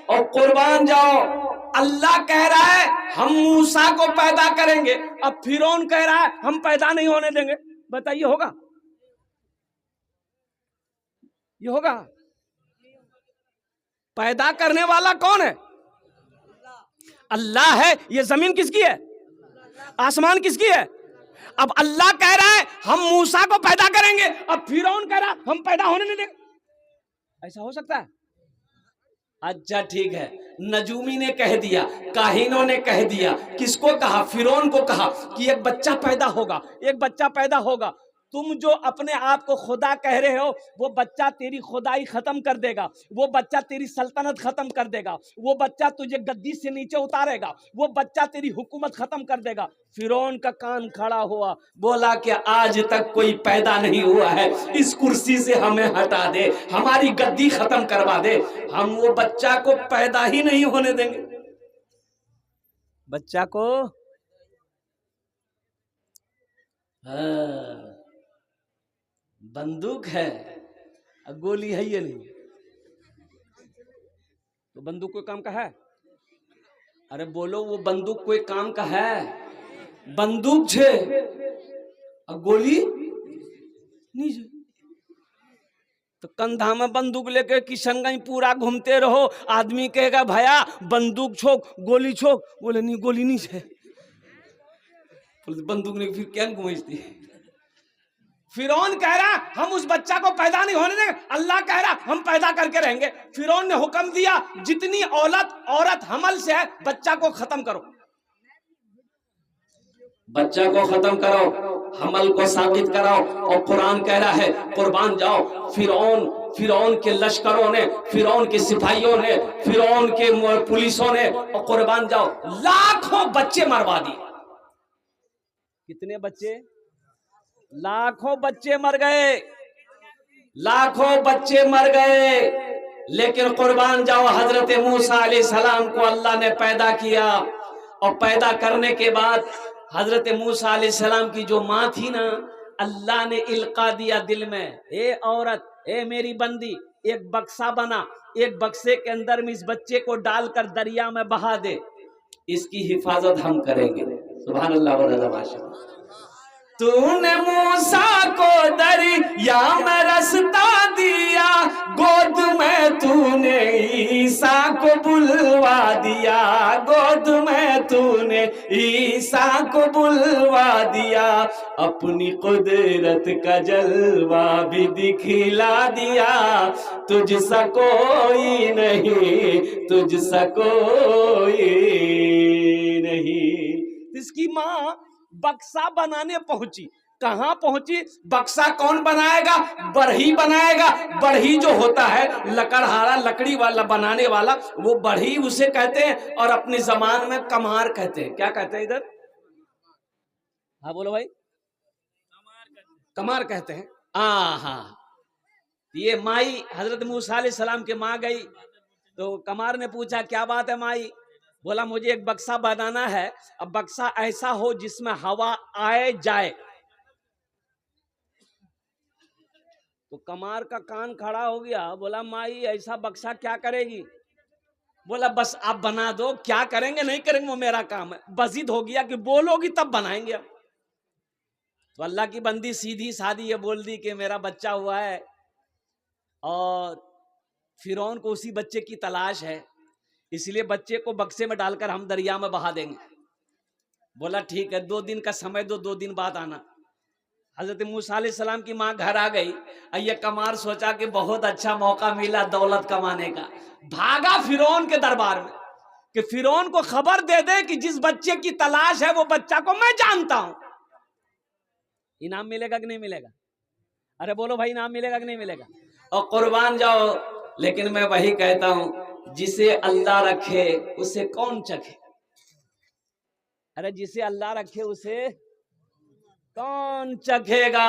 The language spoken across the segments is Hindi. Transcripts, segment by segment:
और कुर्बान जाओ, अल्लाह कह रहा है हम मूसा को पैदा करेंगे, अब फिरौन कह रहा है हम पैदा नहीं होने देंगे। बताइए होगा? ये होगा? पैदा करने वाला कौन है? अल्लाह है। ये जमीन किसकी है? आसमान किसकी है? अब अल्लाह कह रहा है हम मूसा को पैदा करेंगे, अब फिरौन कह रहा है हम पैदा होने नहीं देंगे। ऐसा हो सकता है? अच्छा ठीक है, नजूमी ने कह दिया, काहिनों ने कह दिया, किसको कहा? फिरौन को कहा कि एक बच्चा पैदा होगा, एक बच्चा पैदा होगा। तुम जो अपने आप को खुदा कह रहे हो, वो बच्चा तेरी खुदाई खत्म कर देगा, वो बच्चा तेरी सल्तनत खत्म कर देगा, वो बच्चा तुझे गद्दी से नीचे उतारेगा, वो बच्चा तेरी हुकूमत खत्म कर देगा। फिरौन का कान खड़ा हुआ, बोला कि आज तक कोई पैदा नहीं हुआ है, इस कुर्सी से हमें हटा दे, हमारी गद्दी खत्म करवा दे, हम वो बच्चा को पैदा ही नहीं होने देंगे। बच्चा को बंदूक है, गोली है ये नहीं, तो बंदूक कोई काम का है? अरे बोलो, वो बंदूक कोई काम का है? बंदूक छे और गोली नहीं छे, तो कंधा में बंदूक लेके किशनगंज पूरा घूमते रहो, आदमी कहेगा भैया बंदूक छोक, गोली छोक, बोले नहीं गोली नहीं छे, बंदूक नहीं, फिर क्या घूमती? फिरौन कह रहा हम उस बच्चा को पैदा नहीं होने देंगे, अल्लाह कह रहा हम पैदा करके रहेंगे। फिरौन ने हुक्म दिया जितनी औरत हमल से है बच्चा को खत्म करो, बच्चा को खत्म करो, हमल को साबित कराओ। और कुरान कह रहा है कुर्बान जाओ। फिरौन के लश्करों ने, फिरौन के सिपाहियों ने, फिरौन के पुलिसों ने, और कुर्बान जाओ लाखों बच्चे मरवा दिए। कितने बच्चे? लाखों बच्चे मर गए, लाखों बच्चे मर गए। लेकिन कुर्बान जाओ हजरत मूसा अलैहिस्सलाम को अल्लाह ने पैदा किया, और पैदा करने के बाद हजरत मूसा अलैहिस्सलाम की जो माँ थी ना, अल्लाह ने इल्का दिया दिल में, ए औरत, ए मेरी बंदी, एक बक्सा बना, एक बक्से के अंदर में इस बच्चे को डालकर दरिया में बहा दे, इसकी हिफाजत हम करेंगे। सुभान अल्लाह व माशाअल्लाह। तूने मूसा को दरिया में रास्ता दिया, गोद में तूने ईसा को बुलवा दिया, गोद में तूने ईसा को बुलवा दिया, अपनी कुदरत का जलवा भी दिखला दिया, तुझसा कोई नहीं, तुझसा कोई नहीं। इसकी माँ बक्सा बनाने पहुंची, कहां पहुंची? बक्सा कौन बनाएगा? बढ़ई बनाएगा। बढ़ई जो होता है लकड़हारा, लकड़ी वाला बनाने वाला, वो बढ़ई उसे कहते हैं, और अपनी जबान में कमार कहते हैं। क्या कहते हैं इधर? हाँ बोलो भाई। कमार कहते हैं। हाँ, ये माई हजरत मूसा अलैहिस्सलाम के माँ गई, तो कमार ने पूछा क्या बात है माई? बोला मुझे एक बक्सा बनाना है, अब बक्सा ऐसा हो जिसमें हवा आए जाए। तो कमार का कान खड़ा हो गया, बोला माई ऐसा बक्सा क्या करेगी? बोला बस आप बना दो, क्या करेंगे नहीं करेंगे वो मेरा काम है। बजिद हो गया कि बोलोगी तब बनाएंगे। तो अल्लाह की बंदी सीधी सादी ये बोल दी कि मेरा बच्चा हुआ है और फिरौन को उसी बच्चे की तलाश है, इसलिए बच्चे को बक्से में डालकर हम दरिया में बहा देंगे। बोला ठीक है, 2 दिन का समय दो, 2 दिन बाद आना। हजरत मूसा अलैहिस्सलाम की माँ घर आ गई। ये कमार सोचा कि बहुत अच्छा मौका मिला दौलत कमाने का, भागा फिरौन के दरबार में कि फिरौन को खबर दे दे कि जिस बच्चे की तलाश है वो बच्चा को मैं जानता हूं। इनाम मिलेगा कि नहीं मिलेगा? अरे बोलो भाई, इनाम मिलेगा कि नहीं मिलेगा? और कुर्बान जाओ, लेकिन मैं वही कहता हूं जिसे अल्लाह रखे उसे कौन चखे? अरे जिसे अल्लाह रखे उसे कौन चखेगा?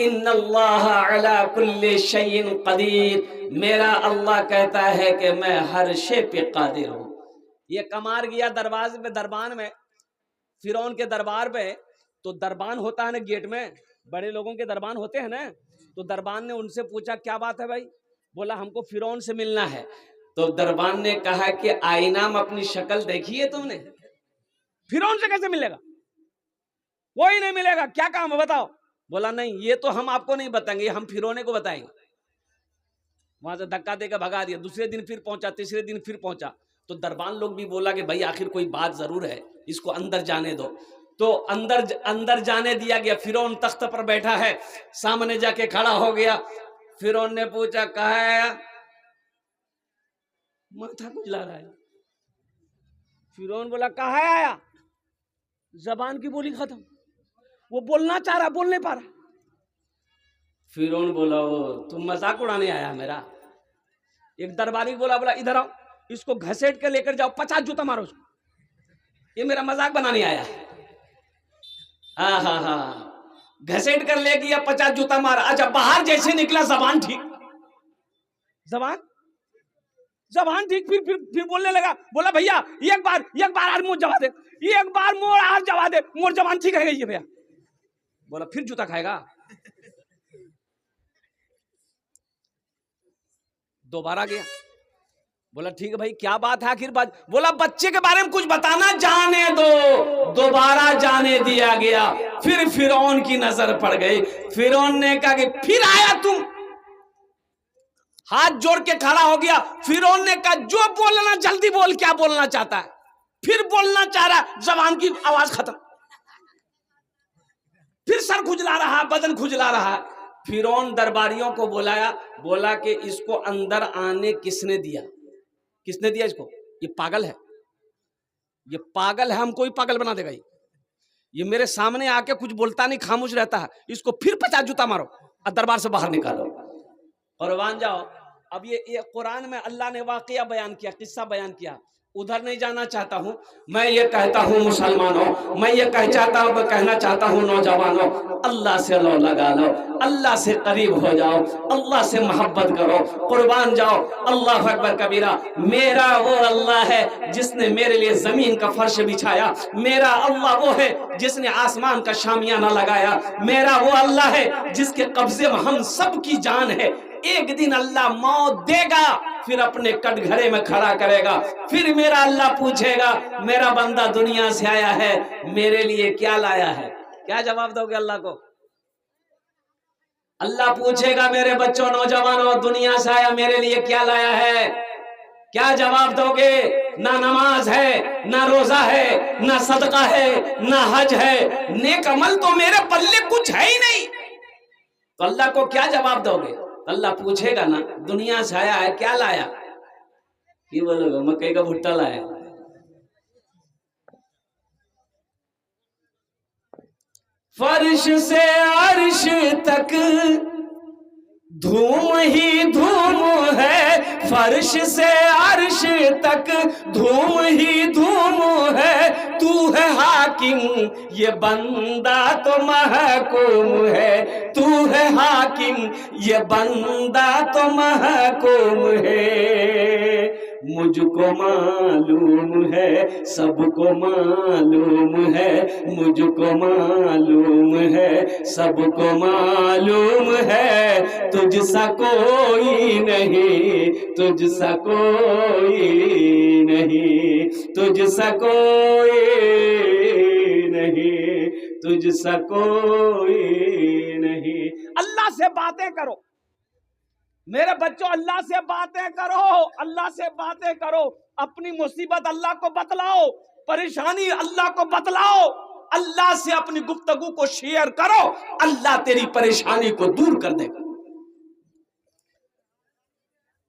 इन्नल्लाह अला कुल्ली शैइन कदीर। मेरा अल्लाह कहता है कि मैं हर शे पे कादिर हूं। ये कमार गया दरबान में, फिरौन के दरबार पे। तो दरबान होता है ना गेट में, बड़े लोगों के दरबान होते हैं ना, तो दरबान ने उनसे पूछा क्या बात है भाई? बोला हमको फिरौन से मिलना है। तो दरबान ने कहा कि आईना में अपनी शक्ल देखी है तुमने? फिरौन से कैसे मिलेगा? कोई नहीं मिलेगा, क्या काम है बताओ? बोला नहीं, ये तो हम आपको नहीं बताएंगे, हम फिरौने को बताएंगे। वहां से धक्का देकर भगा दिया। दूसरे दिन फिर पहुंचा, तीसरे दिन फिर पहुंचा। तो दरबान लोग भी बोला कि भाई आखिर कोई बात जरूर है, इसको अंदर जाने दो। तो अंदर जाने दिया गया। फिरौन तख्त पर बैठा है, सामने जाके खड़ा हो गया। फिरौन ने पूछा कहा आया? माथा खुजला रहा है। फिरौन बोला कहा आया? जबान की बोली खत्म, वो बोलना चाह रहा, बोल नहीं पा रहा। फिरौन बोला वो तुम मजाक उड़ाने आया मेरा? एक दरबारी बोला इधर आओ, इसको घसीट के लेकर जाओ, 50 जूता मारो उसको, ये मेरा मजाक बनाने आया है। हाँ, घसीट कर ले गया, 50 जूता मारा। अच्छा, बाहर जैसे निकला जबान ठीक, जबान ठीक, फिर बोलने लगा। बोला भैया एक बार और मुझ जवा दे, एक बार मोर और जवा दे, मोर जबान ठीक है ये भैया। बोला फिर जूता खाएगा? दोबारा गया, बोला ठीक है भाई क्या बात है आखिर बात? बोला बच्चे के बारे में कुछ बताना, जाने दो। दोबारा जाने दिया गया। फिर फिरौन की नजर पड़ गई। फिरौन ने कहा कि फिर आया तुम? हाथ जोड़ के खड़ा हो गया। फिरौन ने कहा जो बोलना जल्दी बोल, क्या बोलना चाहता है? फिर बोलना चाह रहा, जबान की आवाज खत्म, फिर सर खुजला रहा, बदन खुजला रहा। फिरौन दरबारियों को बुलाया, बोला कि इसको अंदर आने किसने दिया? किसने दिया इसको? ये पागल है, ये पागल है, हमको ही पागल बना देगा ये मेरे सामने आके कुछ बोलता नहीं, खामोश रहता है। इसको फिर 50 जूता मारो और दरबार से बाहर निकालो, कुर्बान जाओ। अब ये कुरान में अल्लाह ने वाकया बयान किया, किस्सा बयान किया। उधर नहीं जाना चाहता हूं। मैं ये कहता हूं मुसलमानों, मैं ये कहना चाहता हूं नौजवानों, अल्लाह से लो लगा लो, अल्लाह से करीब हो जाओ, अल्लाह से मोहब्बत करो, कुर्बान जाओ। अल्लाह अकबर कबीरा। मेरा वो अल्लाह है जिसने मेरे लिए जमीन का फर्श बिछाया। मेरा अल्लाह वो है जिसने आसमान का शामियाना लगाया। मेरा वो अल्लाह है जिसके कब्जे में हम सब की जान है। एक दिन अल्लाह मौत देगा, फिर अपने कटघरे में खड़ा करेगा। फिर मेरा अल्लाह पूछेगा मेरा बंदा दुनिया से आया है, मेरे लिए क्या लाया है? क्या जवाब दोगे अल्लाह को? अल्लाह पूछेगा मेरे बच्चों नौजवानों, दुनिया से आया, मेरे लिए क्या लाया है? क्या जवाब दोगे? ना नमाज है, ना रोजा है, ना सदका है, ना हज है, नेक अमल तो मेरे पल्ले कुछ है ही नहीं। तो अल्लाह को क्या जवाब दोगे? अल्लाह पूछेगा ना दुनिया से आया है, क्या लाया? की बोलोगे? मकई का भुट्टा लाया। फर्श से अर्श तक धूम ही धूम है, फर्श से अर्श तक धूम ही धूम है। तू है हाकिम, ये बंदा तो महकूम है। तू है हाकिम, ये बंदा तो महकूम है। मुझको मालूम है, सबको मालूम है, मुझको मालूम है, सबको मालूम है। तुझसा कोई नहीं, तुझसा कोई नहीं, तुझसा कोई नहीं, तुझसा कोई नहीं। अल्लाह से बातें करो मेरे बच्चों, अल्लाह से बातें करो, अल्लाह से बातें करो। अपनी मुसीबत अल्लाह को बतलाओ, परेशानी अल्लाह को बतलाओ, अल्लाह से अपनी गुफ्तगू को शेयर करो, अल्लाह तेरी परेशानी को दूर कर देगा।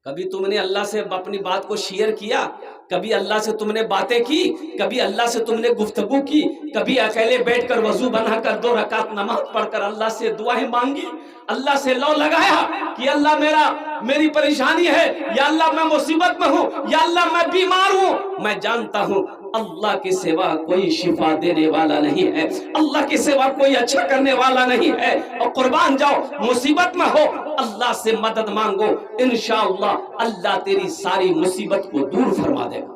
कभी तुमने अल्लाह से अपनी बात को शेयर किया? कभी अल्लाह से तुमने बातें की? कभी अल्लाह से तुमने गुफ्तगू की? कभी अकेले बैठकर वजू बनाकर 2 रकात नमाज पढ़कर अल्लाह से दुआएं मांगी? अल्लाह से लो लगाया कि अल्लाह मेरी परेशानी है, या अल्लाह मैं मुसीबत में हूँ, या अल्लाह मैं बीमार हूँ। मैं जानता हूँ अल्लाह के सिवा कोई शिफा देने वाला नहीं है, अल्लाह के सिवा कोई अच्छा करने वाला नहीं है। और कुर्बान जाओ, मुसीबत में हो अल्लाह से मदद मांगो, इंशाअल्लाह अल्लाह तेरी सारी मुसीबत को दूर फरमा देगा।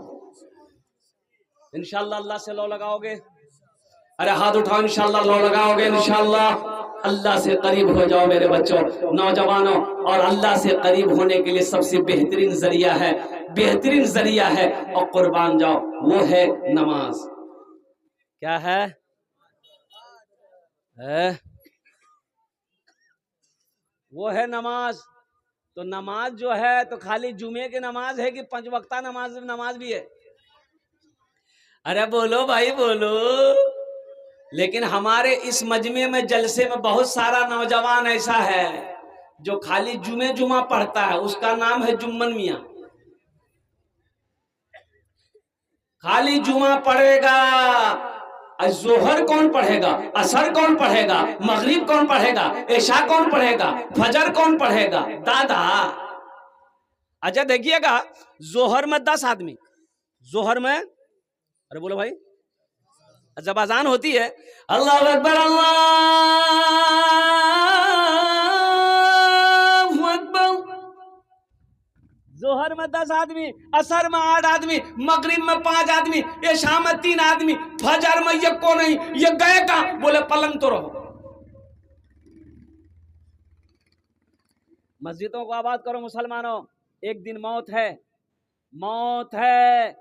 इंशाअल्लाह अल्लाह से लो लगाओगे? अरे हाथ उठाओ, इंशाअल्लाह लो लगाओगे? इंशाअल्लाह अल्लाह से करीब हो जाओ मेरे बच्चों, नौजवानों। और अल्लाह से करीब होने के लिए सबसे बेहतरीन जरिया है बेहतरीन जरिया है। और कुर्बान जाओ, वो है नमाज। क्या है? वो है नमाज। तो नमाज जो है तो खाली जुमे की नमाज है कि 5 वक्ता नमाज भी है? अरे बोलो भाई बोलो। लेकिन हमारे इस मजमे में जलसे में बहुत सारा नौजवान ऐसा है जो खाली जुमा पढ़ता है, उसका नाम है जुम्मन मियां। खाली जुमा पढ़ेगा, जोहर कौन पढ़ेगा, असर कौन पढ़ेगा, मगरिब कौन पढ़ेगा, ऐशा कौन पढ़ेगा, फजर कौन पढ़ेगा? दादा अच्छा देखिएगा, जोहर में 10 आदमी, जोहर में, अरे बोलो भाई, जब अजान होती है अल्लाह अकबर अल्लाहू अकबर, जोहर में 10 आदमी, असर में 8 आदमी, मगरिब में 5 आदमी, ऐशा में 3 आदमी, फजर में ये को नहीं, ये गए कहां? बोले पलंग तो रहो। मस्जिदों को आबाद करो मुसलमानों, एक दिन मौत है, मौत है,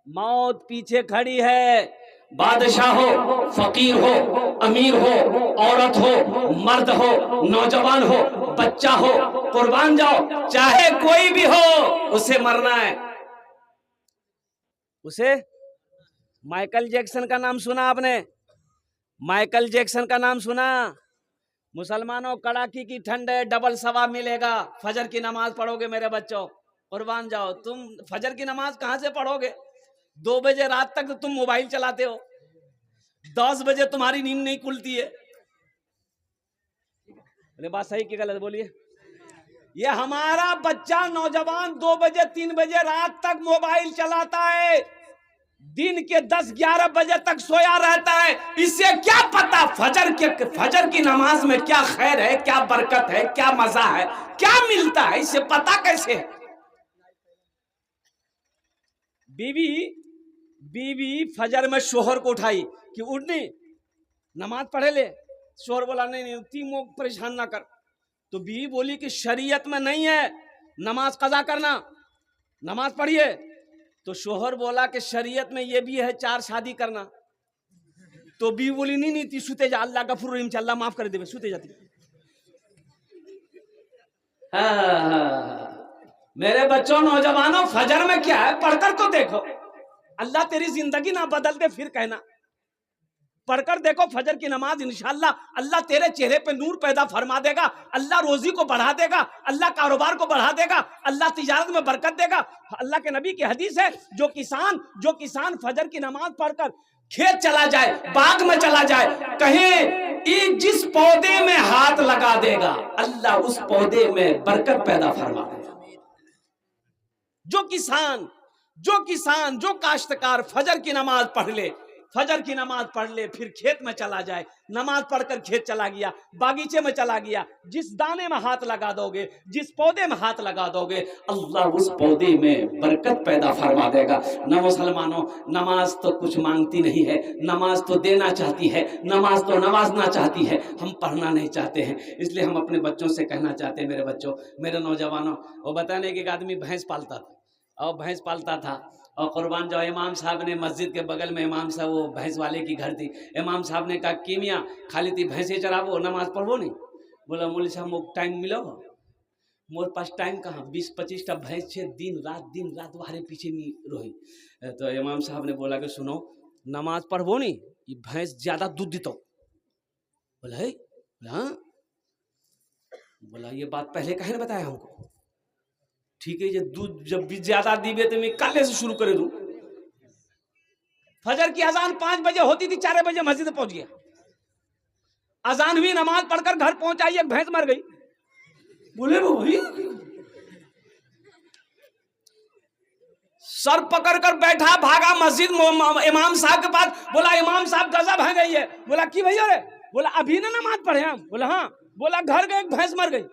मौत पीछे खड़ी है। बादशाह हो, फकीर हो, अमीर हो, औरत हो, मर्द हो, नौजवान हो, बच्चा हो, कुर्बान जाओ, चाहे कोई भी हो, उसे मरना है। उसे, माइकल जैक्सन का नाम सुना आपने? माइकल जैक्सन का नाम सुना? मुसलमानों कड़ाकी की ठंड है, डबल सवाब मिलेगा। फजर की नमाज पढ़ोगे मेरे बच्चों, कुर्बान जाओ। तुम फजर की नमाज कहां से पढ़ोगे? 2 बजे रात तक तो तुम मोबाइल चलाते हो, 10 बजे तुम्हारी नींद नहीं खुलती है। अरे बात सही कि गलत बोलिए? ये हमारा बच्चा नौजवान 2 बजे 3 बजे रात तक मोबाइल चलाता है, दिन के 10-11 बजे तक सोया रहता है। इससे क्या पता फजर की नमाज में क्या खैर है, क्या बरकत है, क्या मजा है, क्या मिलता है, इससे पता कैसे? बीवी फजर में शोहर को उठाई कि उठनी नमाज पढ़े ले। शोहर बोला नहीं तीनों परेशान ना कर। तो बीवी बोली कि शरीयत में नहीं है नमाज कज़ा करना, नमाज पढ़िए। तो शोहर बोला कि शरीयत में ये भी है 4 शादी करना। तो बीवी बोली नहीं ती सुते जा, अल्लाह गफूर रहीम, अल्लाह माफ कर दे, सुते जाती। मेरे बच्चों नौजवानों, फजर में क्या है पढ़कर तो देखो, अल्लाह तेरी जिंदगी ना बदल दे फिर कहना। पढ़कर देखो फजर की नमाज, इंशाअल्लाह अल्लाह तेरे चेहरे पे नूर पैदा फरमा देगा, अल्लाह रोजी को बढ़ा देगा, अल्लाह कारोबार को बढ़ा देगा, अल्लाह तिजारत में बरकत देगा। अल्लाह के नबी की हदीस है, जो किसान फजर की नमाज पढ़कर खेत चला जाए, बाग में चला जाए, कहीं जिस पौधे में हाथ लगा देगा अल्लाह उस पौधे में बरकत पैदा फरमा देगा। जो काश्तकार फजर की नमाज पढ़ ले, फिर खेत में चला जाए, नमाज पढ़कर खेत चला गया, बागीचे में चला गया, जिस दाने में हाथ लगा दोगे, जिस पौधे में हाथ लगा दोगे, अल्लाह उस पौधे में बरकत पैदा फरमा देगा। न मुसलमानों, नमाज तो कुछ मांगती नहीं है, नमाज तो देना चाहती है, नमाज तो नवाजना चाहती है, हम पढ़ना नहीं चाहते हैं। इसलिए हम अपने बच्चों से कहना चाहते हैं, मेरे बच्चों, मेरे नौजवानों, वो बताने कि एक आदमी भैंस पालता था और कुर्बान जाओ, इमाम साहब ने मस्जिद के बगल में इमाम साहब, वो भैंस वाले की घर थी। इमाम साहब ने कहा कि मियाँ खाली थी भैंसे चराबो, नमाज पढ़बो नहीं? बोला मौलवी साहब मोक टाइम मिलो? मोर पास टाइम कहाँ, 20-25 भैंस छे, दिन रात वारे पीछे नहीं रोही। तो इमाम साहब ने बोला कि सुनो, नमाज पढ़बो नहीं, ये भैंस ज्यादा दूध देता। बोला है? हाँ। बोला ये बात पहले कहे ना बताया हमको? ठीक है, ये दूध जब भी ज्यादा दीबे तो मैं कल से शुरू करे दूं। फजर की अजान 5 बजे होती थी, 4 बजे मस्जिद पहुंच गया, अजान हुई, नमाज पढ़कर घर पहुंचा, एक भैंस मर गई। बोले भाई, सर पकड़कर बैठा, भागा मस्जिद इमाम साहब के पास। बोला इमाम साहब गजब है गई है। बोला की भैया रे? बोला अभी ना नमाज पढ़े हम। बोला हाँ। बोला घर गए, एक भैंस मर गई।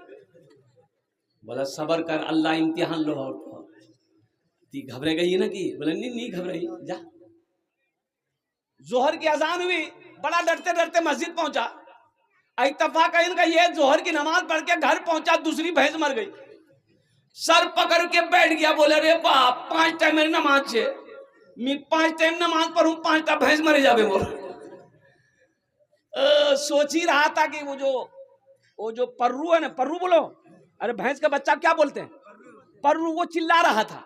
बोला सबर कर, अल्लाह इम्तिहान लो। ती घबरे गई ना कि? बोला नहीं घबराई, जा। जोहर की अजान हुई, बड़ा डरते डरते मस्जिद पहुंचा। इत्तफाक इनका ये जोहर की नमाज पढ़ के घर पहुंचा, दूसरी भैंस मर गई। सर पकड़ के बैठ गया, बोले रे बाप 5 टाइम मेरी नमाज है, मैं 5 टाइम नमाज पढ़ूं 5 टाइम भैंस मरे जावे बोल। सोच ही रहा था कि वो जो पर्रू है ना, पर्रू बोलो, अरे भैंस का बच्चा क्या बोलते हैं, पर्रू, वो चिल्ला रहा था,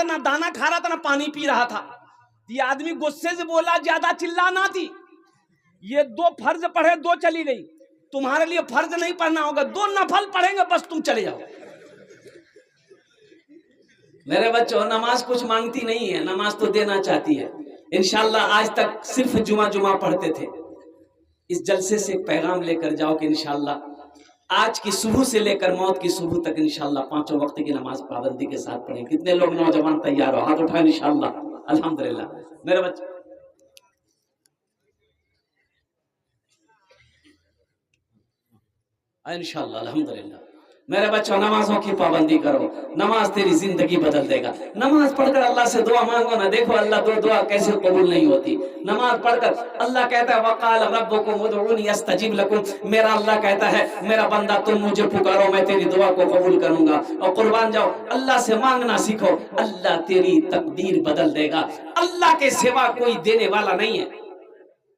ना दाना खा रहा था ना पानी पी रहा था। ये आदमी गुस्से से बोला ज्यादा चिल्लाना थी, ये 2 फर्ज पढ़े 2 चली गई, तुम्हारे लिए फर्ज नहीं पढ़ना होगा, 2 नफल पढ़ेंगे बस तुम चले जाओ। मेरे बच्चों नमाज कुछ मांगती नहीं है, नमाज तो देना चाहती है। इंशाल्लाह आज तक सिर्फ जुमा पढ़ते थे, इस जलसे से एक पैगाम लेकर जाओ कि इंशाल्लाह आज की सुबह से लेकर मौत की सुबह तक इंशाल्लाह 5 वक्त की नमाज पाबंदी के साथ पढ़ें। कितने लोग नौजवान तैयार हो, हाथ उठाएं इंशाल्लाह। अल्हम्दुलिल्लाह मेरे बच्चे, इंशाल्लाह अल्हम्दुलिल्लाह मेरे बच्चों नमाजों की पाबंदी करो, नमाज तेरी जिंदगी बदल देगा। नमाज पढ़कर अल्लाह से दुआ मांगो ना, देखो अल्लाह दुआ कैसे कबूल नहीं होती। नमाज पढ़कर अल्लाह कहता है वक़ाल रब्बुकुम उदऊनी अस्तजिब लकुम, मेरा अल्लाह कहता है मेरा बंदा तुम मुझे पुकारो मैं तेरी दुआ को कबूल करूंगा। और कुर्बान जाओ, अल्लाह से मांगना सीखो, अल्लाह तेरी तकदीर बदल देगा। अल्लाह के सिवा कोई देने वाला नहीं है,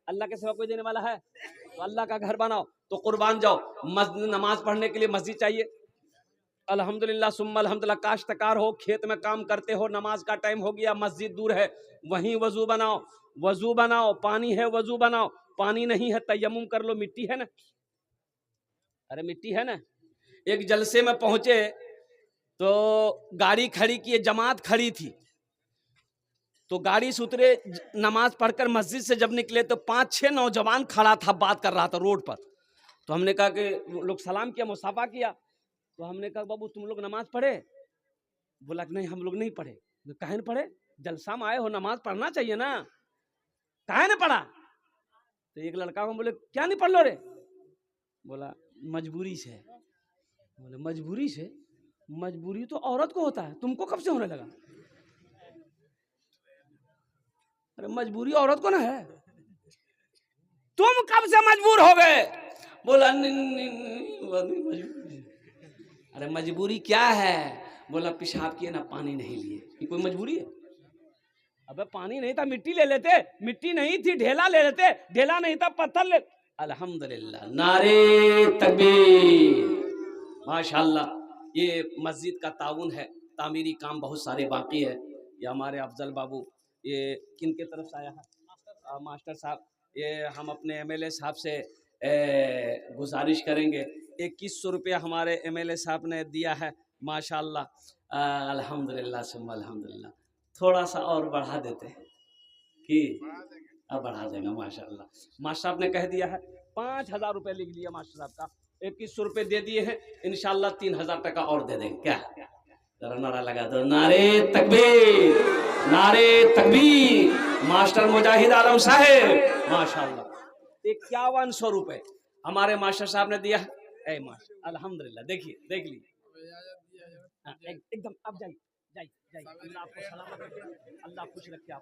अल्लाह के सिवा कोई देने वाला है तो अल्लाह का घर बनाओ। तो कुर्बान जाओ, नमाज पढ़ने के लिए मस्जिद चाहिए, अल्हम्दुलिल्लाह सुम्मा अल्हम्दुलिल्लाह। काश्तकार हो, खेत में काम करते हो, नमाज का टाइम हो गया, मस्जिद दूर है, वहीं वजू बनाओ, पानी है वजू बनाओ, पानी नहीं है तयम्मुम कर लो, मिट्टी है ना, अरे मिट्टी है ना। एक जलसे में पहुंचे तो गाड़ी खड़ी की, जमात खड़ी थी, तो गाड़ी से उतरे, नमाज पढ़कर मस्जिद से जब निकले तो 5-6 नौजवान खड़ा था, बात कर रहा था रोड पर। तो हमने कहा कि लोग सलाम किया, मुसाफा किया, तो हमने कहा बाबू तुम लोग नमाज पढ़े? बोला नहीं हम लोग नहीं पढ़े। काहे नहीं पढ़े? जलसा में आए हो, नमाज पढ़ना चाहिए ना, काहे नहीं पढ़ा? तो एक लड़का को बोले क्या नहीं पढ़ लो रे? बोला मजबूरी से। बोले मजबूरी से? मजबूरी तो औरत को होता है, तुमको कब से होने लगा? अरे मजबूरी औरत को ना है, तुम कब से मजबूर हो गए? बोला अरे मजबूरी क्या है? बोला पेशाब किए ना पानी नहीं लिए, ये कोई मजबूरी है? अबे पानी नहीं था मिट्टी ले लेते, मिट्टी नहीं थी ढेला ले लेते, ढेला नहीं था पत्थर ले। अल्हम्दुलिल्लाह नारे तकबीर, माशाल्लाह। ये मस्जिद का ताउन है, तामीरी काम बहुत सारे बाकी है। ये हमारे अफजल बाबू, ये किन के तरफ से आया है? मास्टर साहब, ये हम अपने MLA साहब से गुजारिश करेंगे, 2100 रुपया हमारे MLA साहब ने दिया है, माशाल्लाह। अल्हम्दुलिल्लाह सुम्मा अल्हम्दुलिल्लाह। थोड़ा सा और बढ़ा देते हैं कि अब बढ़ा देंगे माशाल्लाह। मास्टर साहब ने कह दिया है 5000 रुपये लिख लिया मास्टर साहब का, 2100 रुपये दे दिए हैं, इंशाल्लाह 3000 टका और दे देंगे। क्या जरा नारा लगा दो, नारे तकबीर, नारे तकबीर। मास्टर मुजाहिद आलम साहेब माशाल्लाह 5100 रुपये हमारे मास्टर साहब ने दिया है। ए मास्टर अल्हम्दुलिल्लाह, देखिए देख लीजिए एकदम। अब जाइए जाइए, अल्लाह आपको सलामत रखे, अल्लाह खुश रखे,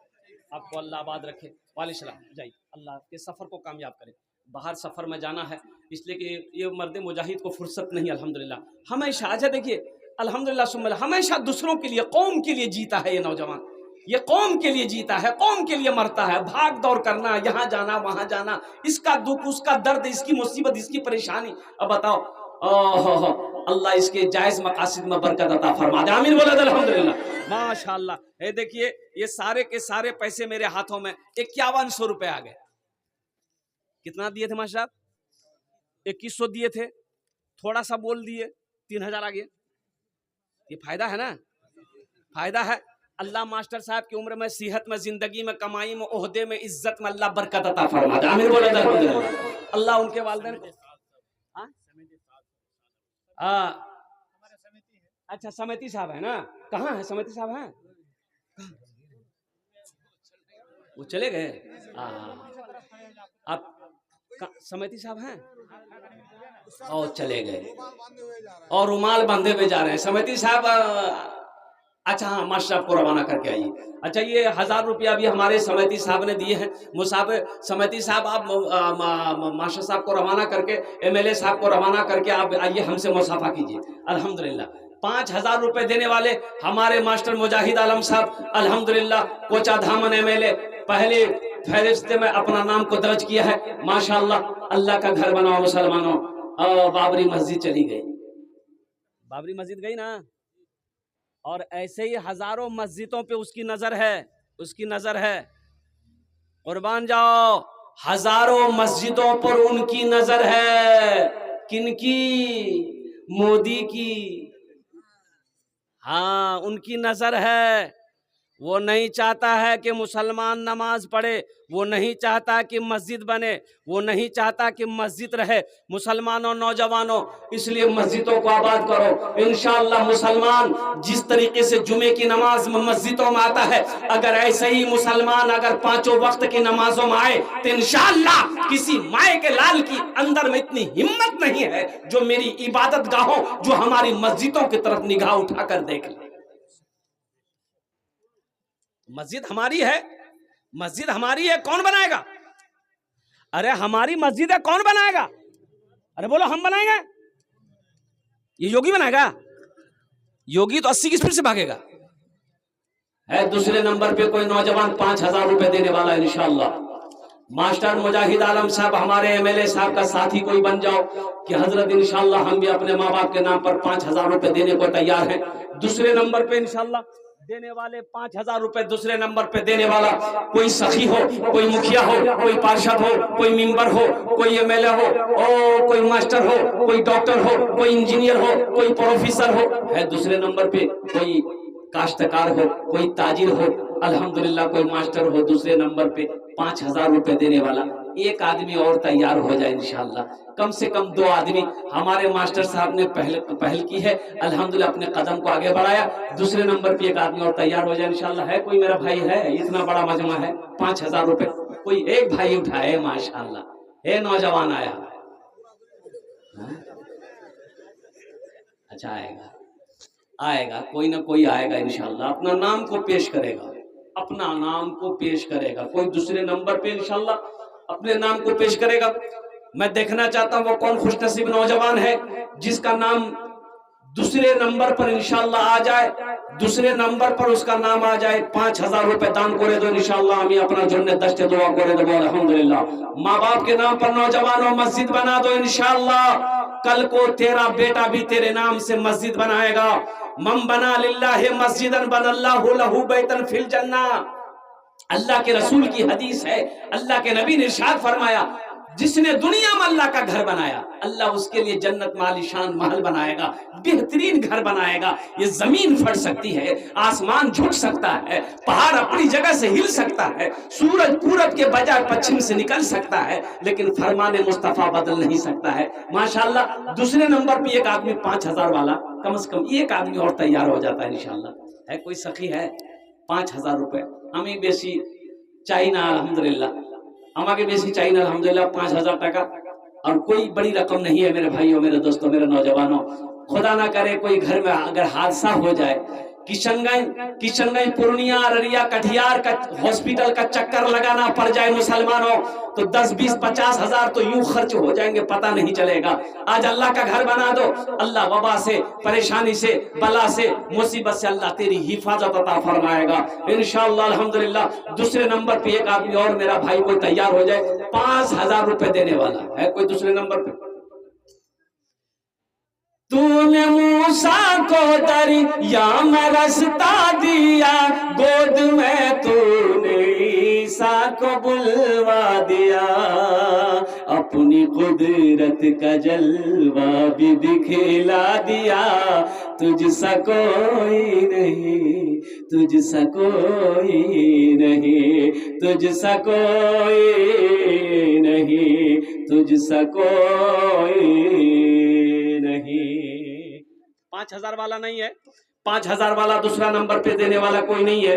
आपको अल्लाह आबाद रखे। वालेकुम सलाम, जाइए, अल्लाह के सफ़र को कामयाब करे। बाहर सफ़र में जाना है इसलिए कि ये मर्द मुजाहिद को फुर्सत नहीं, अल्हम्दुलिल्लाह हमेशा। अच्छा देखिए अल्हम्दुलिल्लाह सुम्मा हमेशा दूसरों के लिए, कौम के लिए जीता है ये नौजवान, ये कौम के लिए जीता है, कौम के लिए मरता है। भाग दौड़ करना, यहाँ जाना वहाँ जाना, इसका दुख उसका दर्द, इसकी मुसीबत इसकी परेशानी। अब बताओ, अल्लाह इसके जायज मकासिद में बरकत अता फरमा दे, आमीन बोला अल्हम्दुलिल्लाह माशाल्लाह। ये देखिए ये सारे के सारे पैसे मेरे हाथों में 5100 रुपए आ गए। कितना दिए थे मास्टर साहब? 2100 दिए थे, थोड़ा सा बोल दिए 3000 आ गया। ये फायदा है ना, फायदा है। अल्लाह मास्टर साहब की उम्र में, सेहत में, जिंदगी में, कमाई में, ओहदे में, इज्जत में अल्लाह बरकत अता फरमा दे, आमीन बोला अल्हम्दुलिल्लाह। अल्लाह उनके वालिदैन को, अच्छा समिति साहब है ना, कहाँ है समिति साहब? हैं वो चले गए। आप समिति साहब हैं और चले गए, और रुमाल बांधे हुए जा रहे हैं। समिति साहब अच्छा हाँ, मास्टर साहब को रवाना करके आइए। अच्छा, ये 1000 रुपया भी हमारे समिति साहब ने दिए हैं। समिति साहब, आप मास्टर साहब को रवाना करके, MLA साहब को रवाना करके आप आइए, हमसे मुसाफा कीजिए। अल्हम्दुलिल्लाह 5000 रुपए देने वाले हमारे मास्टर मुजाहिद आलम साहब, अल्हम्दुलिल्लाह कोचा धामन MLA, पहले फहरिस्त में अपना नाम को दर्ज किया है। माशाअल्लाह, अल्लाह का घर बनाओ मुसलमानों। बाबरी मस्जिद चली गई, बाबरी मस्जिद गई ना, और ऐसे ही हजारों मस्जिदों पे उसकी नजर है, उसकी नजर है। कुर्बान जाओ, हजारों मस्जिदों पर उनकी नजर है। किनकी? मोदी की। हाँ, उनकी नजर है। वो नहीं चाहता है कि मुसलमान नमाज पढ़े, वो नहीं चाहता कि मस्जिद बने, वो नहीं चाहता कि मस्जिद रहे। मुसलमानों, नौजवानों, इसलिए मस्जिदों को आबाद करो। इंशाअल्लाह मुसलमान जिस तरीके से जुमे की नमाज मस्जिदों में आता है, अगर ऐसे ही मुसलमान अगर 5 वक्त की नमाजों में आए, तो इंशाअल्लाह किसी माए के लाल की अंदर में इतनी हिम्मत नहीं है जो मेरी इबादत गाहों, जो हमारी मस्जिदों की तरफ निगाह उठाकर देख ले। मस्जिद हमारी है, मस्जिद हमारी है, कौन बनाएगा? अरे हमारी मस्जिद है, कौन बनाएगा? अरे बोलो, हम बनाएंगे? ये योगी बनाएगा? योगी तो 80 की स्पीड से भागेगा। है दूसरे नंबर पे कोई नौजवान 5000 रुपए देने वाला है इंशाअल्लाह। मास्टर मुजाहिद आलम साहब, हमारे MLA साहब का साथी कोई बन जाओ कि हजरत इंशाअल्लाह हम भी अपने माँ बाप के नाम पर 5000 रुपए देने को तैयार हैं। दूसरे नंबर पे इंशाअल्लाह देने वाले 5000 रुपए, दूसरे नंबर पे देने वाला कोई सखी हो, कोई मुखिया हो, कोई पार्षद हो, कोई मेंबर हो, कोई MLA हो, और कोई मास्टर हो, कोई डॉक्टर हो, कोई इंजीनियर हो, कोई प्रोफेसर हो। है दूसरे नंबर पे कोई काश्तकार हो, कोई ताजिर हो, अल्हम्दुलिल्लाह कोई मास्टर हो। दूसरे नंबर पे 5000 रुपए देने वाला एक आदमी और तैयार हो जाए इंशाअल्लाह। कम से कम 2 आदमी हमारे मास्टर साहब ने पहल की है, अल्हम्दुलिल्लाह अपने कदम को आगे बढ़ाया। दूसरे नंबर पे एक आदमी और तैयार हो जाए इंशाअल्लाह। है कोई मेरा भाई? है, इतना बड़ा मजमा है, 5000 रुपए कोई एक भाई उठाए माशाअल्लाह। है नौजवान आया? अच्छा, आएगा आएगा, कोई ना कोई आएगा इंशाअल्लाह, अपना नाम को पेश करेगा, अपना नाम को पेश करेगा। कोई दूसरे नंबर पे इंशाअल्लाह अपने नाम को पेश करेगा। मैं देखना चाहता हूं वो कौन खुशनसीब नौजवान है जिसका नाम दूसरे नंबर पर इंशाअल्लाह आ जाए, दूसरे नंबर पर उसका नाम आ जाए। 5000 रुपए दान करे दो इंशाअल्लाह, हमें अपना जन्नत दस्ते दुआ करे दो अल्हम्दुलिल्लाह। माँ बाप के नाम पर नौजवानों मस्जिद बना दो इंशाअल्लाह। कल को तेरा बेटा भी तेरे नाम से मस्जिद बनाएगा। मन बना लिल्लाहि मस्जिदन बनल्लाहु लहू बैतन फिल जन्नह। अल्लाह के रसूल की हदीस है, अल्लाह के नबी ने इरशाद फरमाया, जिसने दुनिया में अल्लाह का घर बनाया, अल्लाह उसके लिए जन्नत में आलीशान महल बनाएगा, बेहतरीन घर बनाएगा। ये जमीन फट सकती है, आसमान झुक सकता है, पहाड़ अपनी जगह से हिल सकता है, सूरज पूरब के बजाय पश्चिम से निकल सकता है, लेकिन फरमाने मुस्तफा बदल नहीं सकता है। माशाअल्लाह दूसरे नंबर पे एक आदमी 5000 वाला, कम से कम एक आदमी और तैयार हो जाता है इंशाअल्लाह। है कोई सखी? है 5000 रुपए हमें बेसी चाहिए ना अल्हम्दुलिल्लाह, हमारे बेसी चाहिए ना अल्हम्दुलिल्लाह 5000 टका। और कोई बड़ी रकम नहीं है मेरे भाइयों, मेरे दोस्तों, मेरे नौजवानों। खुदा ना करे कोई घर में अगर हादसा हो जाए, किशनगंज पूर्णिया अररिया कटिहार का हॉस्पिटल का चक्कर लगाना पड़ जाए मुसलमानों, तो 10 20 50 हजार तो यूं खर्च हो जाएंगे, पता नहीं चलेगा। आज अल्लाह का घर बना दो, अल्लाह वबा से, परेशानी से, बला से, मुसीबत से अल्लाह तेरी हिफाजत अता फरमाएगा इंशाअल्लाह अल्हम्दुलिल्लाह। दूसरे नंबर पे एक आदमी और मेरा भाई कोई तैयार हो जाए, 5000 रुपए देने वाला है कोई दूसरे नंबर पे? तूने मूसा को दरिया में रास्ता दिया, गोद में तूने ईसा को बुलवा दिया, अपनी कुदरत का जलवा भी दिखला दिया। तुझसा कोई नहीं, तुझसा कोई नहीं, तुझसा कोई नहीं, तुझसा कोई नहीं। 5000 वाला नहीं है, 5000 वाला दूसरा नंबर पे देने वाला कोई नहीं है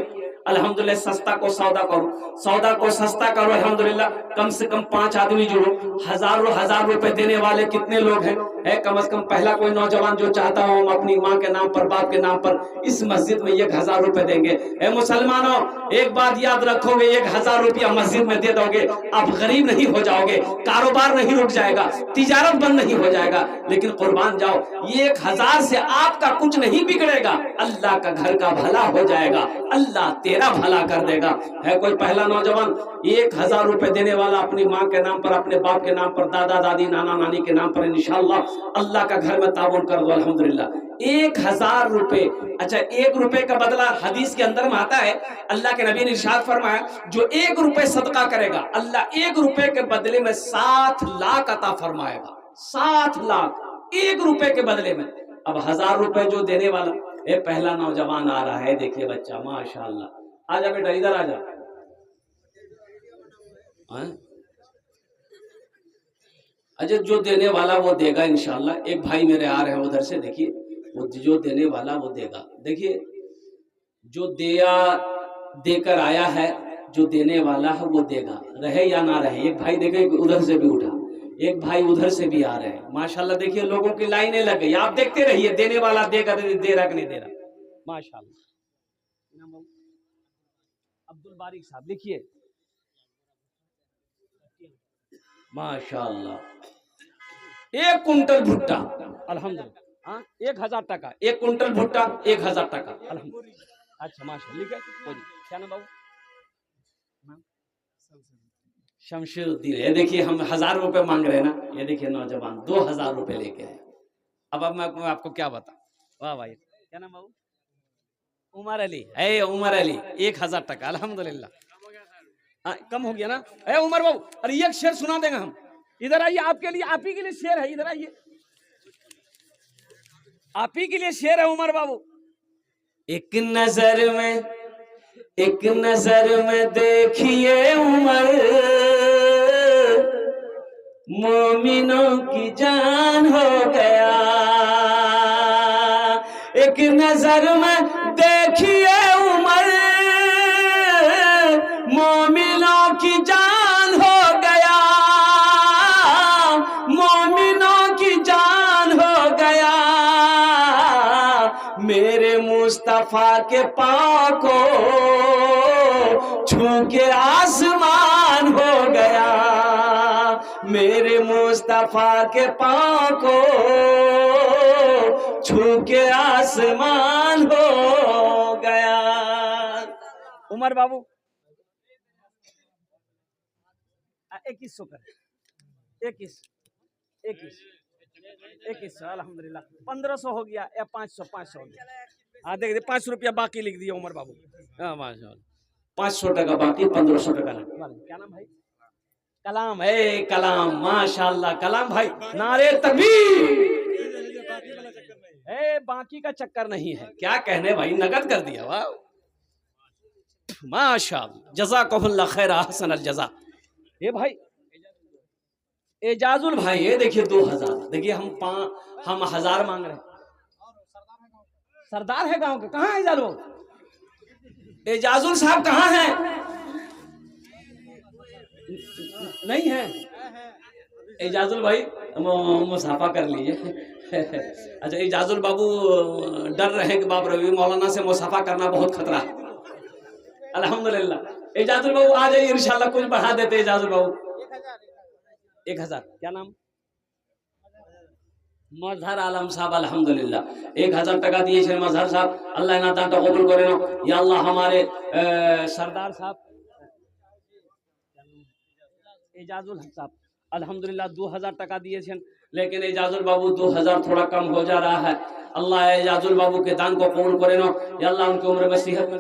अल्हम्दुलिल्लाह सस्ता को सौदा करो, सौदा को सस्ता करो। अल्हम्दुलिल्लाह कम से कम 5 आदमी जुड़ो। हजार रुपए देने वाले कितने लोग हैं? कम से कम पहला कोई नौजवान जो चाहता हो हम अपनी माँ के नाम पर, बाप के नाम पर इस मस्जिद में 1000 रुपए देंगे। मुसलमानों, एक बात याद रखोगे, 1000 रुपया मस्जिद में दे दोगे, आप गरीब नहीं हो जाओगे, कारोबार नहीं रुक जाएगा, तिजारत बंद नहीं हो जाएगा, लेकिन कुर्बान जाओ, 1000 से आपका कुछ नहीं बिगड़ेगा, अल्लाह का घर का भला हो जाएगा, अल्लाह तेरा भला कर देगा। है कोई पहला नौजवान 1000 रुपए देने वाला अपनी माँ के नाम पर, अपने बाप के नाम पर, दादा दादी नाना नानी के नाम पर, इंशाअल्लाह अल्लाह का घर में ताबन कर दो। अल्हम्दुलिल्लाह 1000 रुपए। अच्छा, 1 रुपए का बदला हदीस के अंदर में आता है, अल्लाह के नबी ने इरशाद फरमाया, जो 1 रुपए सदका करेगा अल्लाह 1 रुपए के बदले में 7 लाख अता फरमाएगा। 7 लाख 1 रुपए के बदले में। अब 1000 रुपए जो देने वाला, पहला नौजवान आ रहा है, देखिए बच्चा माशाअल्लाह। आजा बेटा, इधर आजा। अच्छा, जो देने वाला वो देगा इंशाअल्लाह। एक भाई मेरे आ रहे हैं उधर से, देखिए वो जो देने वाला वो देगा। देखिए जो देकर आया है, जो देने वाला है वो देगा, रहे या ना रहे। एक भाई देखे उधर से भी उठा, एक भाई उधर से भी आ रहे हैं माशाअल्लाह। देखिए लोगों की लाइनें लग गई, आप देखते रहिए, देने वाला देगा, दे रहा कि नहीं दे रहा माशाअल्लाह। अब्दुल बारिक साहब लिखिए माशाअल्लाह। 1 कुंटल भुट्टा अल्हम्दुलिल्लाह। 1000 टका 1 कुंटल भुट्टा, 1000 टका अल्हम्दुलिल्लाह। अच्छा माशाअल्लाह, लिखे क्या नाम बाबू? शमशेरुद्दीन। ये देखिए हम 1000 रुपए मांग रहे हैं ना, ये देखिए नौजवान 2000 रुपए लेके आए। अब मैं आपको क्या बताऊं। वाह भाई, क्या नाम बाबू? उमर अली। उमर अली 1000 टका अल्हम्दुलिल्लाह। कम हो गया ना? उमर बाबू, अरे एक शेर सुना देंगे हम। इधर आइए, आपके लिए, आप ही के लिए शेर है, इधर आइए, आप ही के लिए शेर है उमर बाबू। एक नजर में देखिए उमर, मोमिनों की जान हो गया। एक नजर में देखिए उमर, मोमिनों की जान हो गया, मोमिनों की जान हो गया। मेरे मुस्तफा के पाँव को छू के आसमान हो गया, मेरे मुस्तफा के पाँव को छू के आसमान हो गया। उमर बाबू 2100 कर, 21 अल्हम्दुलिल्लाह। 1500 हो गया या 500 हो गया। देख 5 रुपया बाकी लिख दिया उमर बाबू। 500 टका बाकी, 1500 टका लगा। क्या नाम भाई? कलाम। कलाम माशाअल्लाह। कलाम भाई, नारे तकबीर। बाकी का चक्कर नहीं है, क्या कहने भाई, नगद कर दिया। वाह माशाअल्लाह, जज़ाकहुल्लाह खैर, अहसन अल जज़ा। ये भाई एजाजुल भाई, ये देखिए 2000। देखिए हम 1000 मांग रहे हैं। सरदार है गांव के, कहाँ है एजाजुल? एजाजुल साहब कहाँ हैं? नहीं है एजाजुल भाई, मुसाफा कर लीजिए। अच्छा, एजाजुल बाबू डर रहे कि बाप रवि मौलाना से मुसाफा करना बहुत खतरा है। अल्हम्दुलिल्लाह एजाजुल बाबू आ जाइए, इंशाल्लाह कुछ बढ़ा देते एजाजुल बाबू। 1000। क्या नाम? मजहर आलम साहब अल्हम्दुलिल्लाह 1000 टका दिए मजहर साहब, अल्लाह इना दान कबूल करे नो या अल्लाह। हमारे सरदार साहब एजाजुल साहब अल्हम्दुलिल्लाह 2000 टका दिए, लेकिन एजाजुल बाबू 2000 थोड़ा कम हो जा रहा है। अल्लाह एजाजुल बाबू के दान को कबूल करे नो या अल्लाह, उनकी उम्र में सेहत में।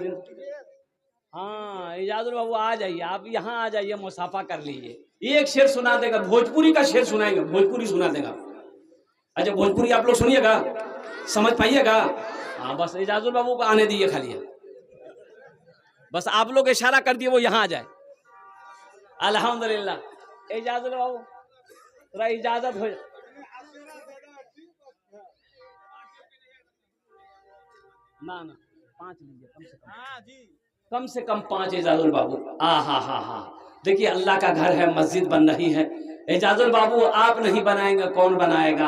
हाँ एजाजुल बाबू आ जाइए, आप यहाँ आ जाइए, मुसाफा कर लीजिए। एक शेर सुना देगा, भोजपुरी का शेर सुनाएंगे, भोजपुरी सुना देगा। अच्छा भोजपुरी आप लोग सुनिएगा, समझ पाइएगा। हाँ बस एजाजुल बाबू को आने दीजिए खाली, बस आप लोग इशारा कर दिए वो यहाँ आ जाए। अल्हम्दुलिल्लाह एजाजुल बाबू थोड़ा इजाजत हो। ना 5 लीजिए कम से कम। हाँ जी कम से कम 5 एजाजुल बाबू। हा। देखिए अल्लाह का घर है, मस्जिद बन रही है। एजाजुल बाबू आप नहीं बनाएंगे कौन बनाएगा?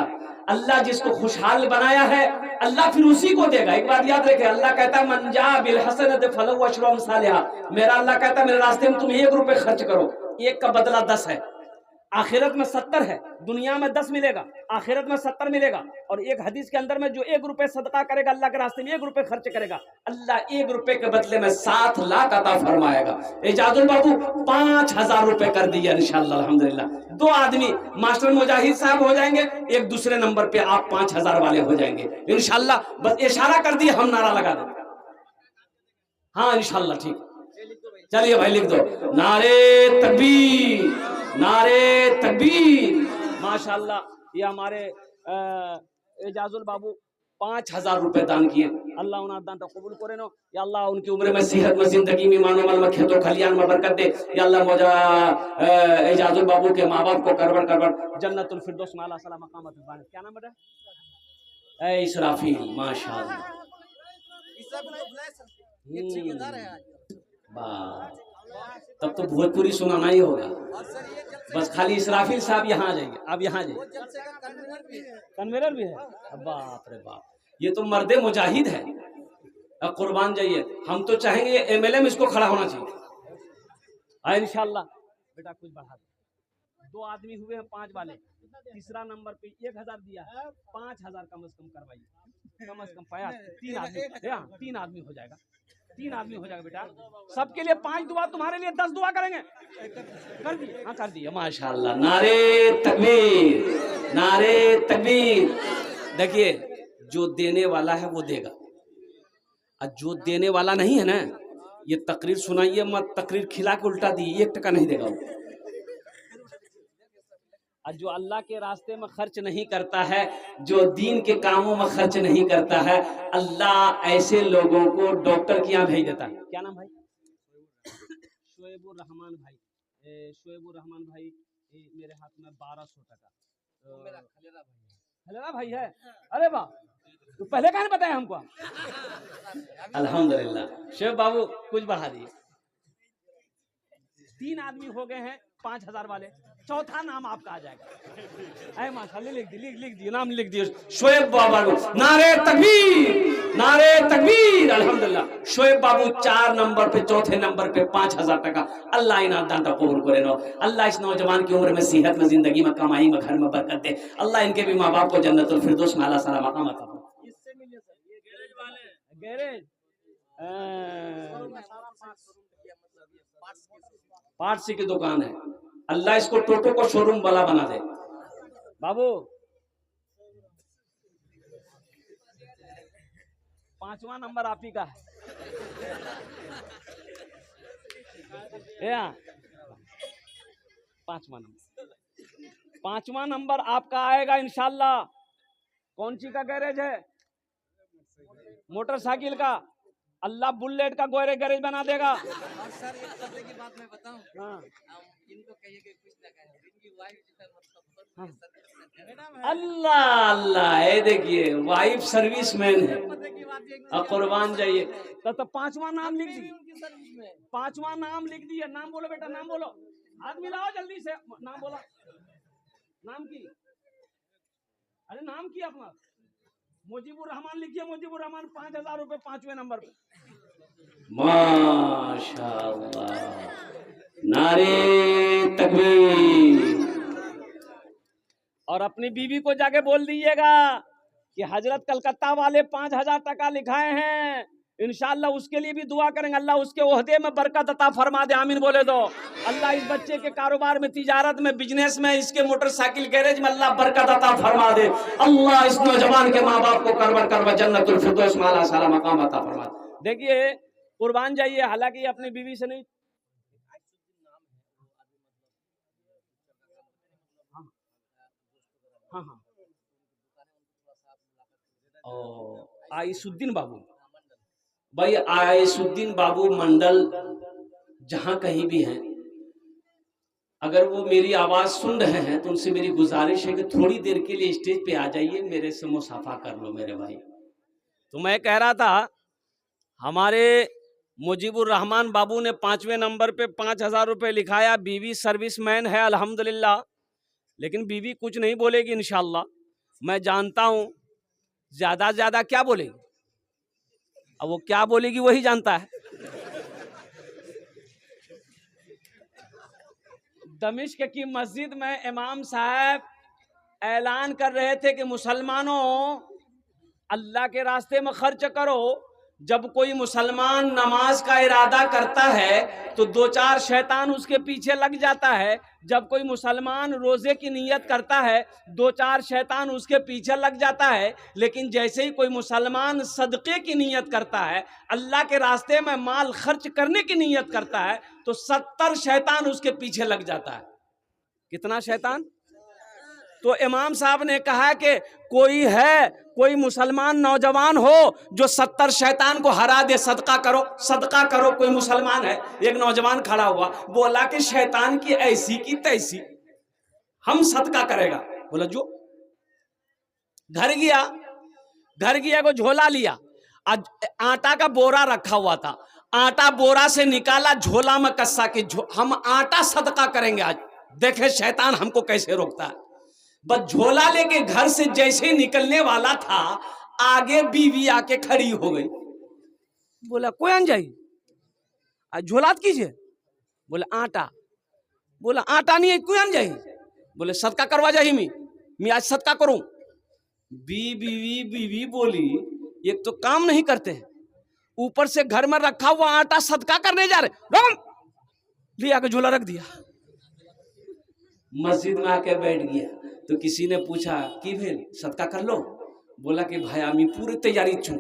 अल्लाह जिसको खुशहाल बनाया है अल्लाह फिर उसी को देगा। एक बात याद रखे, अल्लाह कहता है मन जा बिल हसनत फलहु अशरु अमसालिहा। मेरा अल्लाह कहता है मेरे रास्ते में तुम 1 रुपए खर्च करो, 1 का बदला 10 है। आखिरत में 70 है, दुनिया में 10 मिलेगा, आखिरत में 70 मिलेगा। और एक हदीस के अंदर में जो 1 रुपए सदका करेगा अल्लाह के रास्ते में, 1 रुपए खर्च करेगा, अल्लाह 1 रुपए के बदले में 7 लाख अता फरमाएगा। एजाजुल बाबू 5000 रुपए कर दिया इंशाअल्लाह अल्हम्दुलिल्लाह। 2 आदमी मास्टर मुजाहिद साहब हो जाएंगे, एक दूसरे नंबर पे आप 5000 वाले हो जाएंगे इंशाअल्लाह। बस इशारा कर दिए, हम नारा लगा दें। हाँ इंशाअल्लाह ठीक। चलिए भाई लिख दो, नारे तकबीर, नारे तकबीर। माशाल्लाह ये हमारे एजाजुल बाबू 5000 रुपए दान किए। अल्लाह उन्हें दान तो कबूल करे नो। या अल्लाह उनकी उम्र में सेहत में जिंदगी में मानो मल में खेतों खलियान में बरकत दे। या अल्लाह मौजा एजाजुल बाबू के माँ बाप को करवर जन्नतुल फिरदौस में अल्लाह सला मकामत। क्या नाम बेटा? ए इसराफील। माशाल्लाह तब तो भोजपुरी सुनाना ही होगा। बस खाली इसराफिल साहब यहाँ आ जाएंगे, आप यहाँ जाइए। कन्वेनर भी है, बाप रे बाप, ये तो मर्दे मुजाहिद है। अब कुर्बान जाइए, हम तो चाहेंगे एमएलए में इसको खड़ा होना चाहिए इंशाल्लाह। बेटा कुछ बढ़ा दो। 2 आदमी हुए हैं 5 वाले, तीसरा नंबर पे 1000 दिया है, 5000 कम से कम करवाइए, कम से कम पाया। 3 आदमी, 3 आदमी हो जाएगा, 3 आदमी हो जाएगा बेटा। सबके लिए 5 दुआ, तुम्हारे लिए 10 दुआ करेंगे। कर दिए? हाँ कर दिए माशाल्लाह। नारे तकबीर, नारे तकबीर। देखिए जो देने वाला है वो देगा, और जो देने वाला नहीं है ना, ये तकरीर सुनाइए मत, तकरीर खिला के उल्टा दी, 1 टका नहीं देगा। और जो अल्लाह के रास्ते में खर्च नहीं करता है, जो दीन के कामों में खर्च नहीं करता है, अल्लाह ऐसे लोगों को डॉक्टर के यहाँ भेज देता है। क्या नाम भाई? शोएबुर रहमान भाई। शोएबुर रहमान भाई मेरे हाथ में 1200 टका। मेरा खलेरा भाई है। अरे वाह, तो पहले कहाँ बताया हमको? अल्हम्दुलिल्लाह। शेख बाबू कुछ बढ़ा दिए। 3 आदमी हो गए हैं 5000 वाले, चौथा नाम आपका आ जाएगा। माशाल्लाह लिख दिए, नाम लिख दिए, शोएब बाबू। नारे तकबीर, नारे तकबीर। अल्हम्दुलिल्लाह। शोएब बाबू 4 नंबर पे, चौथे नंबर पे 5000 टका। अल्लाह इनाम दान कबूल करे नो। अल्लाह इस नौजवान की उम्र में, सेहत में, जिंदगी में, कमाई में, घर में बरकत दे। अल्लाह इनके भी माँ बाप को जन्नतुल फिरदौस में अल्लाह सला मकाम अता फरमाए। इससे मिलिए सर, ये गैरेज वाले, गैरेज पार्ट्स की दुकान है। अल्लाह इसको टोटो को शोरूम वाला बना दे। बाबू 5वां नंबर आप ही का है। 5वां नंबर आपका आएगा इंशाल्लाह। कौन सी का गैरेज है? मोटरसाइकिल का। अल्लाह बुलेट का गैरेज बना देगा। सर एक पर्दे की बात मैं बताऊं। हाँ। इनको कहिए कि कुछ ना कहें, इनकी वाइफ हाँ। अल्लाह अल्लाह, ये देखिए वाइफ सर्विसमैन है। अब कुर्बान जाइए। तो 5वां नाम लिख दिए, 5वां नाम लिख दिए। नाम बोलो बेटा, नाम बोलो, हाथ मिलाओ जल्दी से, नाम बोला। नाम की, अरे नाम की अपना मुजीबुर रहमान लिखिए। मुजीबुर रहमान 5000 रुपए 5वें नंबर पे। माशाअल्लाह, नारे तकबीर। और अपनी बीवी को जाके बोल दीजिएगा कि हजरत कलकत्ता वाले 5000 टका लिखाए हैं, इंशाअल्लाह उसके लिए भी दुआ करेंगे। अल्लाह उसके ओहदे में बरकत अता फरमा दे, आमीन बोले दो। अल्लाह इस बच्चे के कारोबार में, तिजारत में, बिजनेस में, इसके मोटरसाइकिल गैरेज में अल्लाह बरकत अता फरमा दे। अल्लाह इस नौजवान के माँ बाप को करवर जन्नतुल फिरदौस में आला साला मकाम अता फरमा दे। देखिए कुर्बान जाइए, हालांकि अपनी बीवी से नहीं, हाँ हाँ, आइसुद्दीन बाबू भाई, आइसुद्दीन बाबू मंडल जहां कहीं भी हैं, अगर वो मेरी आवाज सुन रहे हैं तो उनसे मेरी गुजारिश है कि थोड़ी देर के लिए स्टेज पे आ जाइए, मेरे से मुसाफा कर लो मेरे भाई। तो मैं कह रहा था, हमारे मुजीबुर रहमान बाबू ने 5वें नंबर पे 5,000 रुपये लिखाया। बीवी सर्विसमैन है अल्हम्दुलिल्लाह, लेकिन बीवी कुछ नहीं बोलेगी इंशाल्लाह। मैं जानता हूं ज्यादा से ज्यादा क्या बोलेगी, अब वो क्या बोलेगी वही जानता है। दमिश्क की मस्जिद में इमाम साहब ऐलान कर रहे थे कि मुसलमानों अल्लाह के रास्ते में खर्च करो। जब कोई मुसलमान नमाज का इरादा करता है तो 2-4 शैतान उसके पीछे लग जाता है। जब कोई मुसलमान रोजे की नियत करता है 2-4 शैतान उसके पीछे लग जाता है। लेकिन जैसे ही कोई मुसलमान सदक़े की नियत करता है, अल्लाह के रास्ते में माल खर्च करने की नियत करता है, तो 70 शैतान उसके पीछे लग जाता है। कितना शैतान? तो इमाम साहब ने कहा कि कोई मुसलमान नौजवान हो जो 70 शैतान को हरा दे, सदका करो। कोई मुसलमान है, एक नौजवान खड़ा हुआ, बोला कि शैतान की ऐसी की तैसी, हम सदका करेगा। बोला जो। घर गया को झोला लिया, आज आटा का बोरा रखा हुआ था, आटा बोरा से निकाला, झोला में कस्सा कि हम आटा सदका करेंगे आज, देखे शैतान हमको कैसे रोकता है। बस झोला लेके घर से जैसे ही निकलने वाला था, आगे बीवी आके खड़ी हो गई। बोला कोई आन जाई, आज झोलात कीजिए। बोले आटा। बोला आटा नहीं है, कोई आन जाई। बोले सदका करवा जाही मैं आज सदका करूं। बीवी बोली एक तो काम नहीं करते हैं, ऊपर से घर में रखा हुआ आटा सदका करने जा रहे। लिया के झोला रख दिया, मस्जिद में आके बैठ गया। तो किसी ने पूछा कि भेल सदका कर लो। बोला कि भाई हम पूरी तैयारी छू,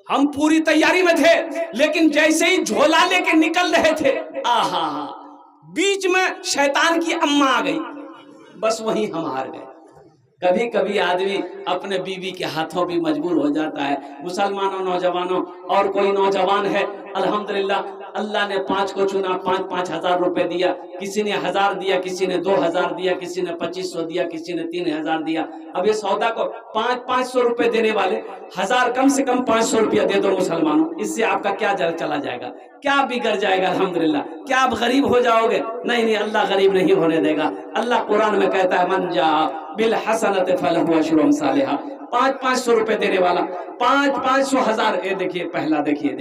हम पूरी तैयारी में थे, लेकिन जैसे ही झोला लेके निकल रहे थे, आहा बीच में शैतान की अम्मा आ गई, बस वहीं हम हार गए। कभी कभी आदमी अपने बीवी के हाथों भी मजबूर हो जाता है। मुसलमानों नौजवानों, और कोई नौजवान है अल्हम्दुलिल्लाह अल्लाह ने 5 को चुना, 5-5 हजार रुपए दिया, किसी ने 1000 दिया, किसी ने 2000 दिया, किसी ने 2500 दिया, किसी ने 3000 दिया। अब ये सौदा को 500 रुपए देने वाले 1000 कम से कम 500 रुपया दे दो मुसलमानों, इससे आपका क्या चला जाएगा, क्या बिगड़ जाएगा। अल्हम्दुलिल्लाह क्या आप गरीब हो जाओगे? नहीं, अल्लाह गरीब नहीं होने देगा। अल्लाह कुरान में कहता है मन जा बिल हसनत फलहु अशरु अमसालिहा, 500 रुपए देने वाला 500 हजार। ये देखिए पहला, देखिए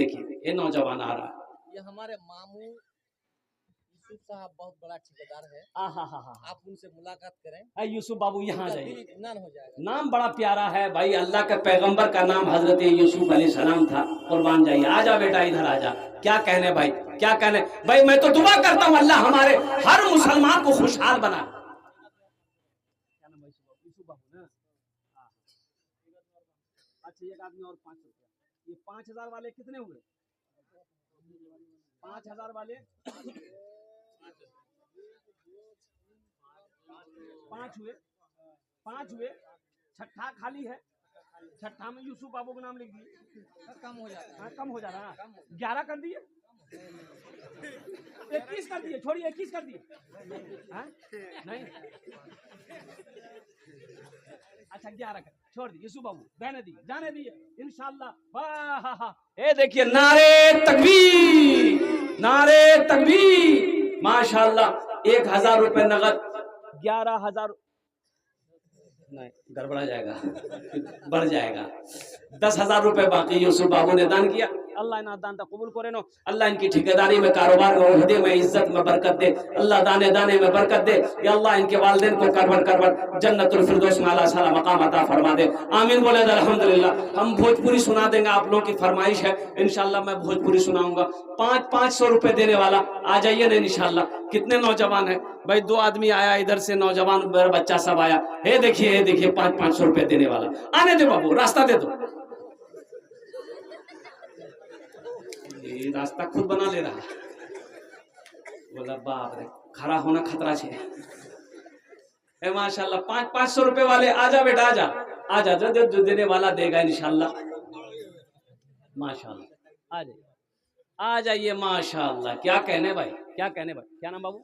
ये नौजवान आ रहा। ये हमारे मामू यूसुफ साहब बहुत बड़ा ठेकेदार है। आप उनसे मुलाकात करें। यूसुफ बाबू यहाँ जाइए, इत्मीनान हो जाएगा। नाम बड़ा प्यारा है भाई, अल्लाह के पैगंबर का नाम हजरत यूसुफ अलैहिस्सलाम था। कुर्बान जाइए, आजा बेटा इधर आजा। क्या कहने भाई, क्या कहने भाई। मैं तो दुआ करता हूँ अल्लाह हमारे हर मुसलमान को खुशहाल बना। अच्छा एक आदमी और 500 रुपया, ये 5000 वाले कितने हुए? 5000 वाले 5 हुए। छठा खाली है, छठा में यूसुफ बाबू का नाम लिख दिए। कम हो जाता है, कम हो जा रहा है। 11 कर दिए, 21 कर दिए, छोड़िए 21 कर दिए। नहीं अच्छा 11 कर छोड़ दिए। यूसुफ बाबू जाने दिए इंशाल्लाह। ये देखिए नारे तकबीर, नारे तकबीर, माशाल्लाह। 1000 रुपए नगद, 11,000 नहीं गड़बड़ा जाएगा, बढ़ जाएगा। 10,000 रुपए बाकी यूसुफ बाबू ने दान किया। अल्लाह इना दान कबूल करे नो। अल्लाह इनकी ठेकेदारी में, कारोबार में, ओहदे में, इज्जत में बरकत दे। अल्लाह दाने दाने में बरकत दे। या अल्लाह इनके वालिदैन को करवर जन्नतुल फिरदौस में अल्लाह साला मकाम अता फरमा दे। आमीन बोले अल्हम्दुलिल्लाह। हम भोजपुरी सुना देंगे, आप लोगों की फरमाइश है, इंशाल्लाह मैं भोजपुरी सुनाऊंगा। 500 रुपए देने वाला आ जाइए ना इंशाल्लाह। कितने नौजवान है भाई? 2 आदमी आया इधर से, नौजवान बच्चा सब आया। हे देखिए 500 रुपए देने वाला। आने दे बाबू, रास्ता दे दो। ये रास्ता खुद बना ले रहा। बोला बाप रे, खड़ा होना खतरा है। माशाल्लाह 500 रुपए वाले आजा बेटा, आजा जो देने वाला देगा इंशाल्लाह। माशाल्लाह आ जाइए माशाल्लाह। क्या कहने भाई, क्या नाम बाबू?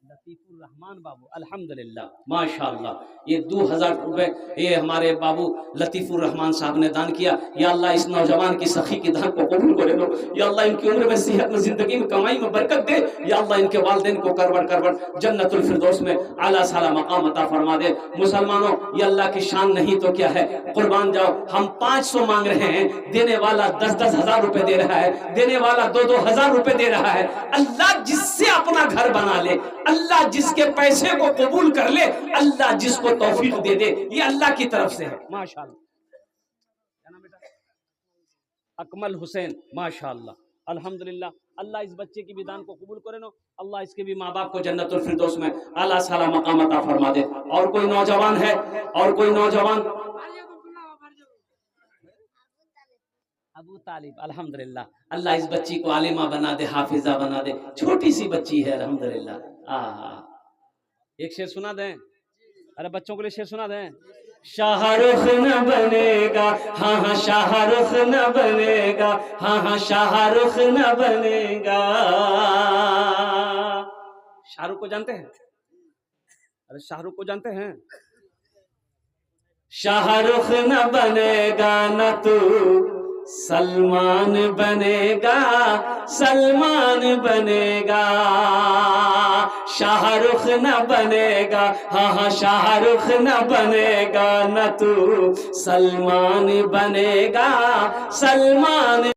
लतीफुर रहमान बाबू, अल्हम्दुलिल्लाह, माशाअल्लाह। ये 2000 रुपए ये हमारे बाबू लतीफुर रहमान साहब ने दान किया। या अल्लाह इस नौजवान की सखी की दान को कबूल करे लो। या अल्लाह इनकी उम्र में, सेहत में, जिंदगी में, कमाई में बरकत दे। या अल्लाह इनके वालिदैन को करवट करवट जन्नतुल फिरदौस में आला साला मकाम अता फरमा दे। मुसलमानों, ये अल्लाह की शान नहीं तो क्या है। कुर्बान जाओ, हम 500 मांग रहे हैं, देने वाला 10-10 हजार रुपए दे रहा है, देने वाला 2-2 हजार रुपए दे रहा है। अल्लाह जिससे अपना घर बना ले, अल्लाह जिसके पैसे को कबूल कर ले, अल्लाह जिसको तौफीक दे दे, ये अल्लाह की तरफ से है। माशाअल्लाह। क्या नाम बेटा? अकमल हुसैन, माशाअल्लाह, अल्हम्दुलिल्लाह। अल्लाह इस बच्चे की भी दान को कबूल करे नो। अल्लाह इसके भी माँ बाप को जन्नतुल फिरदौस में आला साला मकाम अता फरमा दे। और कोई नौजवान है? और कोई नौजवान? अबू तालिब, अल्हम्दुलिल्लाह। अल्लाह इस बच्ची को आलिमा बना दे, हाफिजा बना दे। छोटी सी बच्ची है, अल्हम्दुलिल्लाह। एक शेर सुना दें? अरे बच्चों के लिए शेर सुना दें। शाहरुख न बनेगा, हाँ हाँ शाहरुख न बनेगा, हाँ हाँ शाहरुख न बनेगा। शाहरुख को जानते हैं? अरे शाहरुख को जानते हैं? शाहरुख न बनेगा न तू सलमान बनेगा, सलमान बनेगा। शाहरुख न बनेगा, हाँ हाँ शाहरुख न बनेगा न तू सलमान बनेगा, सलमान